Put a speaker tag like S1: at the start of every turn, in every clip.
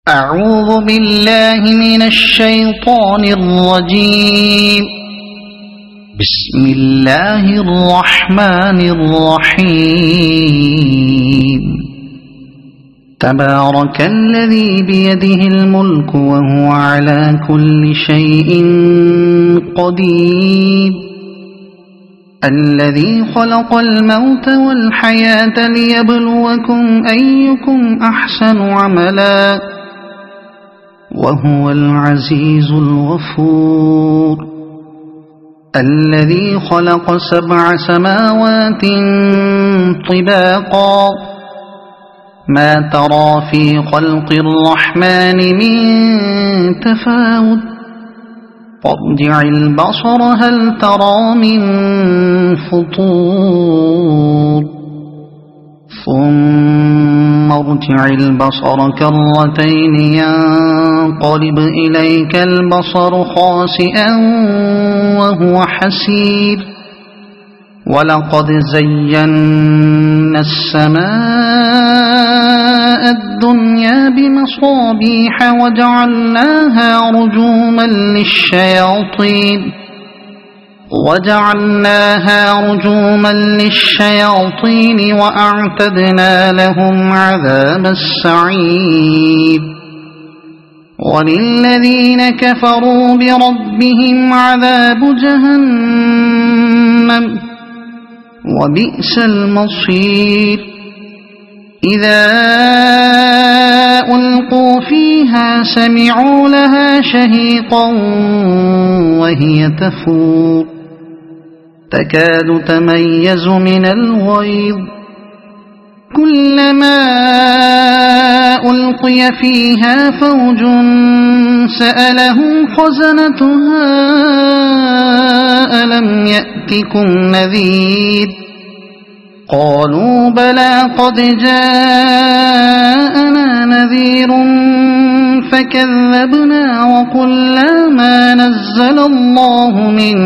S1: أعوذ بالله من الشيطان الرجيم. بسم الله الرحمن الرحيم. تبارك الذي بيده الملك وهو على كل شيء قدير. الذي خلق الموت والحياة ليبلوكم أيكم أحسن عملا وهو العزيز الغفور. الذي خلق 7 سماوات طباقا ما ترى في خلق الرحمن من تفاوت فارجع البصر هل ترى من فطور ثم ارجع البصر كرتين ينقلب إليك البصر خاسئا وهو حسير. ولقد زينا السماء الدنيا بمصابيح وجعلناها رجوما للشياطين وأعتدنا لهم عذاب السعير. وللذين كفروا بربهم عذاب جهنم وبئس المصير. إذا ألقوا فيها سمعوا لها شهيقا وهي تفور تكاد تميز من الغيظ. كلما ألقي فيها فوج سألهم خزنتها ألم يأتكم نذير قالوا بلى قد جاءنا نذير فكذبنا وقلنا ما نزل الله من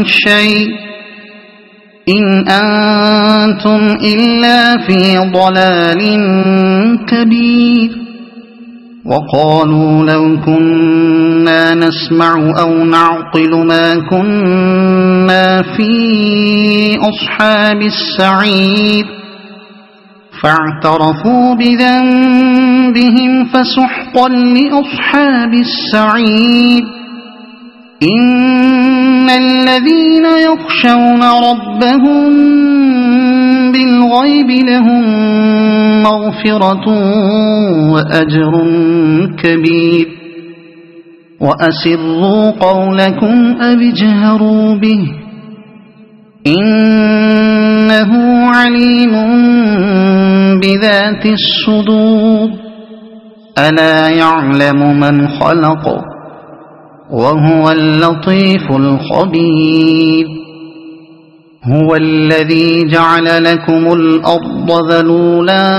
S1: شيء إن أنتم إلا في ضلال كبير. وقالوا لو كنا نسمع أو نعقل ما كنا في أصحاب السعير فاعترفوا بذنبهم فسحقا لأصحاب السعير. إن الذين يخشون ربهم بالغيب لهم مغفرة وأجر كبير. وأسروا قولكم أو اجهروا به إنه عليم بذات الصدور. ألا يعلم من خلق وهو اللطيف الخبير. هو الذي جعل لكم الأرض ذلولا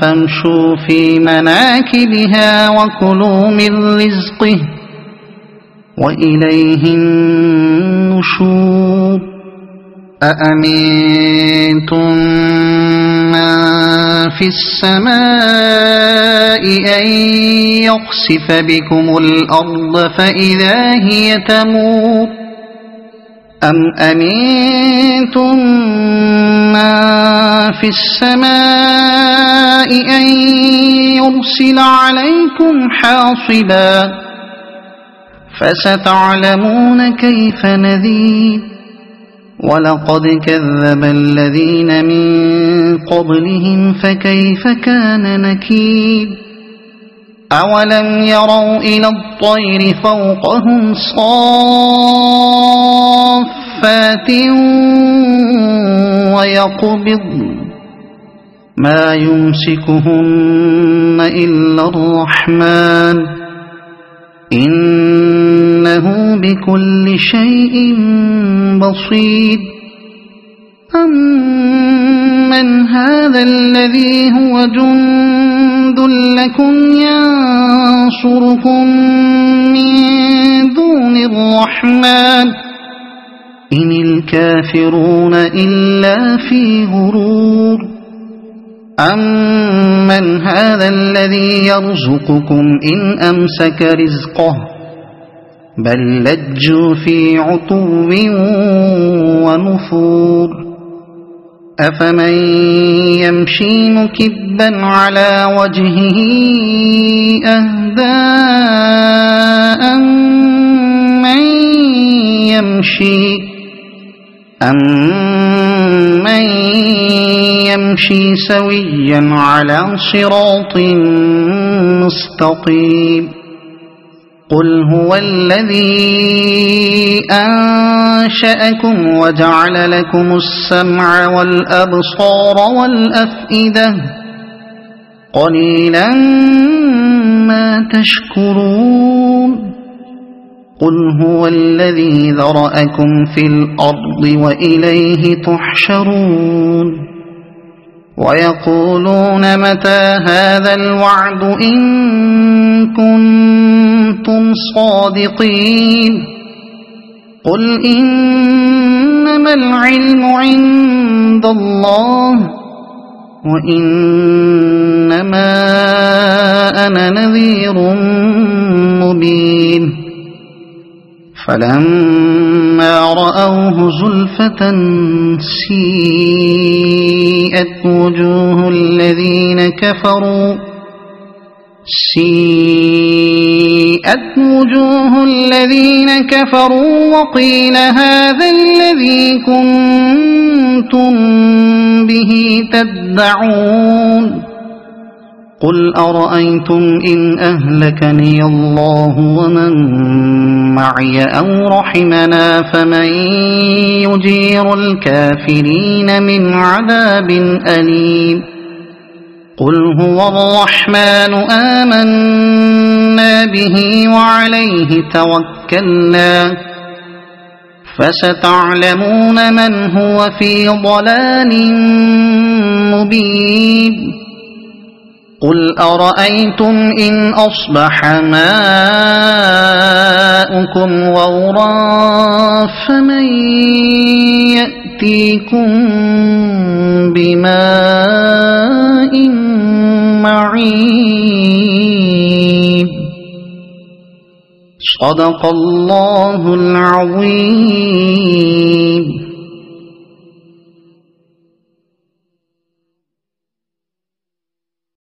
S1: فامشوا في مناكبها وكلوا من رزقه وإليه النشور. أأمنتم من في السماء أن يخسف بكم الأرض فإذا هي تمور أم أمنتم من في السماء أن يرسل عليكم حاصبا فستعلمون كيف نذير. ولقد كذب الذين من قبلهم فكيف كان نكير. أولم يروا إلى الطير فوقهم صافات ويقبضن ما يمسكهن إلا الرحمن إنه بكل شيء بصير. أمن هذا الذي هو جند لكم ينصركم من دون الرحمن إن الكافرون إلا في غرور. أَمَّنْ هَذَا الَّذِي يَرْزُقُكُمْ إِنْ أَمْسَكَ رِزْقَهُ بَلْ لَجُّوا فِي عُتُوٍّ وَنُفُورٍ أَفَمَنْ يَمْشِي مُكِبًّا عَلَى وَجْهِهِ أَهْدَىٰ أَمَّنْ يَمْشِي سَوِيًّا عَلَى صِرَاطٍ مُسْتَقِيمٍ قُلْ هُوَ الَّذِي أَنشَأَكُمْ وَجَعَلَ لَكُمُ السَّمْعَ وَالْأَبْصَارَ وَالْأَفْئِدَةَ قَلِيلًا مَا تَشْكُرُونَ قُلْ هُوَ الَّذِي ذَرَأَكُمْ فِي الْأَرْضِ وَإِلَيْهِ تُحْشَرُونَ وَيَقُولُونَ مَتَى هَذَا الْوَعْدُ إِن كُنتُمْ صَادِقِينَ قُلْ إِنَّمَا الْعِلْمُ عِندَ اللَّهِ وَإِنَّمَا أَنَا نَذِيرٌ مُبِينٌ فَلَمَّا رَأَوْهُ زُلْفَةً سِيئَتْ وُجُوهُ الَّذِينَ كَفَرُوا وَقِيلَ هَذَا الَّذِي كُنتُم بِهِ تَدَّعُونَ قُلْ أَرَأَيْتُمْ إِنْ أَهْلَكَنِيَ اللَّهُ وَمَن مَّعِيَ أَوْ رَحِمَنَا فَمَن يُجِيرُ الْكَافِرِينَ مِنْ عَذَابٍ أَلِيمٍ قُلْ هُوَ الرَّحْمَنُ آمَنَّا بِهِ وَعَلَيْهِ تَوَكَّلْنَا فَسَتَعْلَمُونَ مَنْ هُوَ فِي ضَلَالٍ مُبِينٍ قُلْ أَرَأَيْتُمْ إِنْ أَصْبَحَ مَاؤُكُمْ غَوْرًا فَمَنْ يَأْتِيكُمْ بِمَاءٍ مَّعِينٍ صَدَقَ اللَّهُ الْعَظِيمُ.